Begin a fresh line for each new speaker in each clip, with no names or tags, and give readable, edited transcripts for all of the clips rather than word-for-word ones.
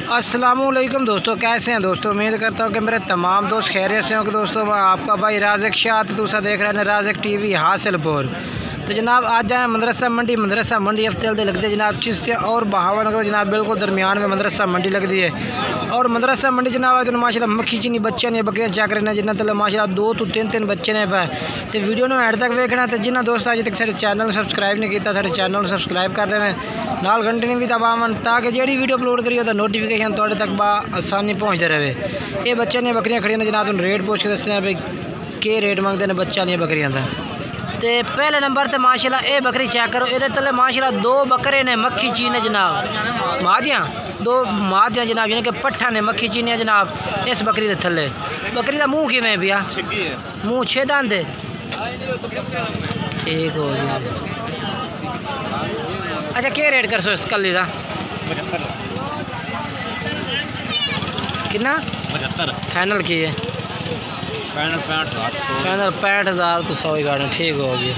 अस्सलामुअलैकुम दोस्तों, कैसे हैं दोस्तों। उम्मीद करता हूँ कि मेरे तमाम दोस्त खैरियत से होंगे। दोस्तों मैं आपका भाई राज़िक शाह, दूसरा देख रहे हैं राज़िक टीवी हासिलपुर। तो जनाब आज जाए मदरसा मंडी हफ्ते लगती है जनाब चिश्तिया और बहावनगर जनाब बिल्कुल दरमियान में मदरसा मंडी लगती है। और मदरसा मंडी जनाब आज माशाल्लाह मक्खी चीनी बच्चे ने बकरियां चेक रहे जिन्हें तले माशाल्लाह 2 तो 3 बच्चे ने पाए। तो वीडियो ने एंड तक देखना। तो जिन्हें दोस्त अज तक साढ़े चैनल सब्सक्राइब नहीं किया साढ़े चैनल सब्सक्राइब कर देवें, नाल घंटे ने भी दबावन ताकि जी वीडियो अपलोड करिए तो नोटिफिकेशन थोड़े तक आसानी पहुँचते रहे। ये बच्चे ने बकरियां खड़ी ने जनाब रेट पूछ के दसने भाई के रेट मंगते हैं बच्चा ने बकरियां का। तो पहले नंबर तो माशाल्लाह ये बकरी चेक करो, ये तले माशाल्लाह 2 बकरे ने मक्खी चीने जनाब मादियाँ 2 मादियाँ जनाब यानी कि पट्ठा ने मक्खी चीने जनाब इस बकरी के थले। बकरी का मुँह किमें भैया, मुँह 6 दांत है, ठीक हो गया। अच्छा क्या रेट कर सो इस कली का कितना
75
फाइनल की है? फाइनल 65,000 तो 100 ही गाड़ी ठीक हो गया।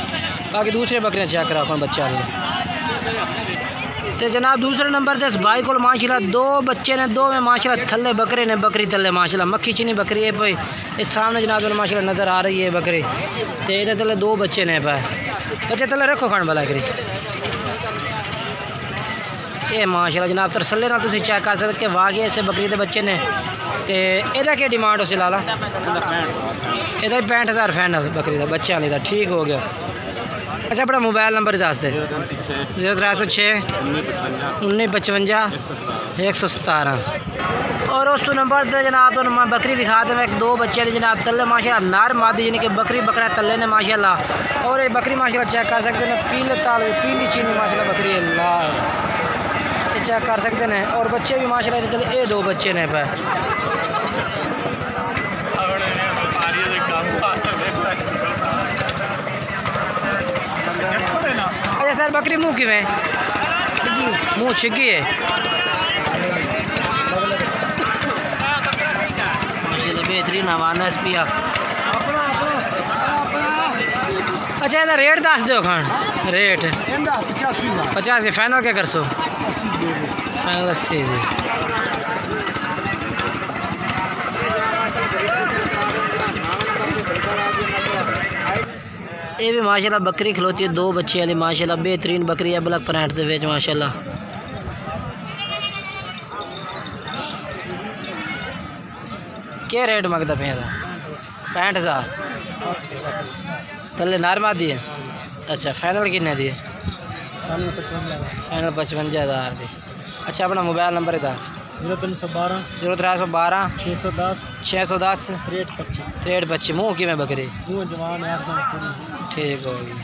बाकी दूसरे बकरियां चेक करा अपन बच्चा तो जनाब दूसरे नंबर से भाई को माशाल्लाह 2 बच्चे ने, 2 में माशाल्लाह थल्ले बकरे ने, बकरी थल्ले माशाल्लाह मक्खी चीनी बकरी है भाई। इस सामने जनाब माशाल्लाह नज़र आ रही है बकरी। तो ये थल्ले 2 बच्चे ने पाए, बच्चे थल्ले रखो खान वाला करी ये माशाल्लाह जनाब तरसले ना तुम चेक कर सकते कि वाकई ऐसे बकरी के बच्चे ने। तो यदा क्या डिमांड उस लाला यदा 65,000 फाइनल बकरी का बच्चा नहीं था ठीक हो गया। अच्छा अपना मोबाइल नंबर दस दे 0306 1955 117। और उस तो नंबर से जनाब तो मैं बकरी दिखा दें 2 बच्चे ने जनाब तले माशाल्लाह नार मादी यानी कि बकरी बकरा तले ने माशाल्लाह। और ये बकरी माशाल्लाह चेक कर सकते हैं पीले ताल पीली चीनी माशाल्लाह बकरी है लाल चेक कर सकते हैं। और बच्चे भी माशाल्लाह चले ये 2 बच्चे ने पे। अच्छा सर बकरी मुँह किमें मुँह छिगी है माशाल्लाह बेहतरीन हवाना पिया। अच्छा इधर रेट दस दो खान रेट 85 फाइनल क्या कर सो फाइनल 80 जी। ये भी माशाल्लाह बकरी खलोती है 2 बच्चे वाली माशाल्लाह बेहतरीन बकरी है ब्लैक प्रिंट दे विच माशाल्लाह। क्या रेट मंगता पे 65,000 तले नारमा दी है। अच्छा फाइनल किन्ने दी है? फाइनल 55,000 दी। अच्छा अपना मोबाइल नंबर दस 0312 610 6325 मुँह की में बकरी ठीक होगी।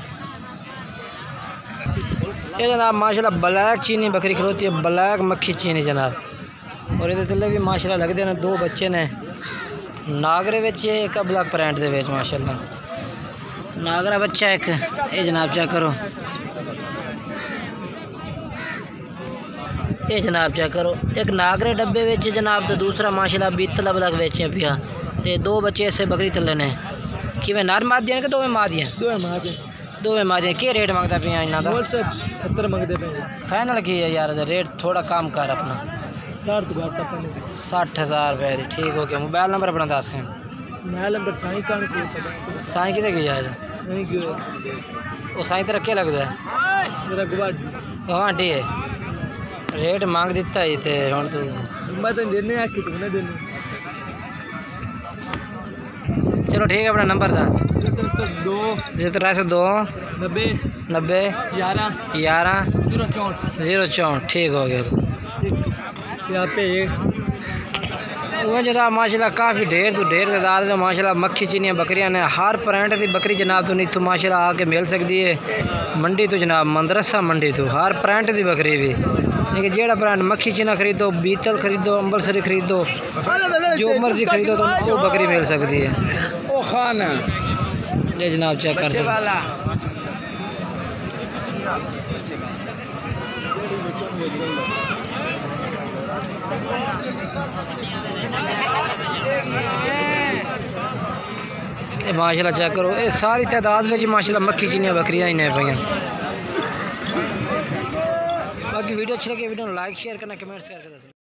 ये जनाब माशाल्लाह ब्लैक चीनी बकरी खलोती है ब्लैक मक्खी चीनी जनाब। और ये तले भी माशाल्लाह लगते हैं 2 बच्चे ने नागरे बच्चे एक ब्लैक प्रिंट दे विच माशाल्लाह नागरा बच्चा एक ये जनाब चेक करो ये जनाब चेक करो एक नागरे डब्बे विच जनाब तो दूसरा माशाल्लाह बीतला ब्लैक बेचे पिया। तो 2 बच्चे ऐसे बकरी तले ने कि नर मादियाँ कि 2 में मादियाँ 2 में मादियाँ क्या रेट मंगता पिया इन्हों का
70 मंगते पे
फाइनल की है यार रेट थोड़ा कम कर अपना 60,000 रुपये ठीक हो गया। मोबाइल नंबर अपना दस है
मोबाइल नंबर
साई कितने की जाए वो साई तो रखे लगता है गवाटी है रेट मांग दिता ही थे हम तू
मैं तो देने आखी तुमने देने।
चलो ठीक है अपना नंबर दस
0302 90 11
064 ठीक हो गया।
यहाँ पे
वो जनाब माशाल्लाह काफ़ी ढेर तादाद में माशाल्लाह मक्खी चीनियाँ बकरियां ने हर प्रिंट की बकरी जनाब तो नहीं तो माशाल्लाह आके मिल सकती है मंडी तो जनाब मदरसा मंडी तो हर प्रिंट की बकरी भी लेकिन जेड़ा प्रिंट मक्खी चीना खरीदो बीतल खरीदो अम्बरसरी खरीदो जो मर्जी खरीदो तो वो बकरी मिल सकती है। ओ खान ये जनाब चेक कर सकते माशाल्लाह चेक करो ये सारी तादाद में माशाल्लाह मक्खी चीनियाँ बकरियां ही ने पाइयां। बाकी वीडियो अच्छी लगी वीडियो लाइक शेयर करना कमेंट्स करके दसना।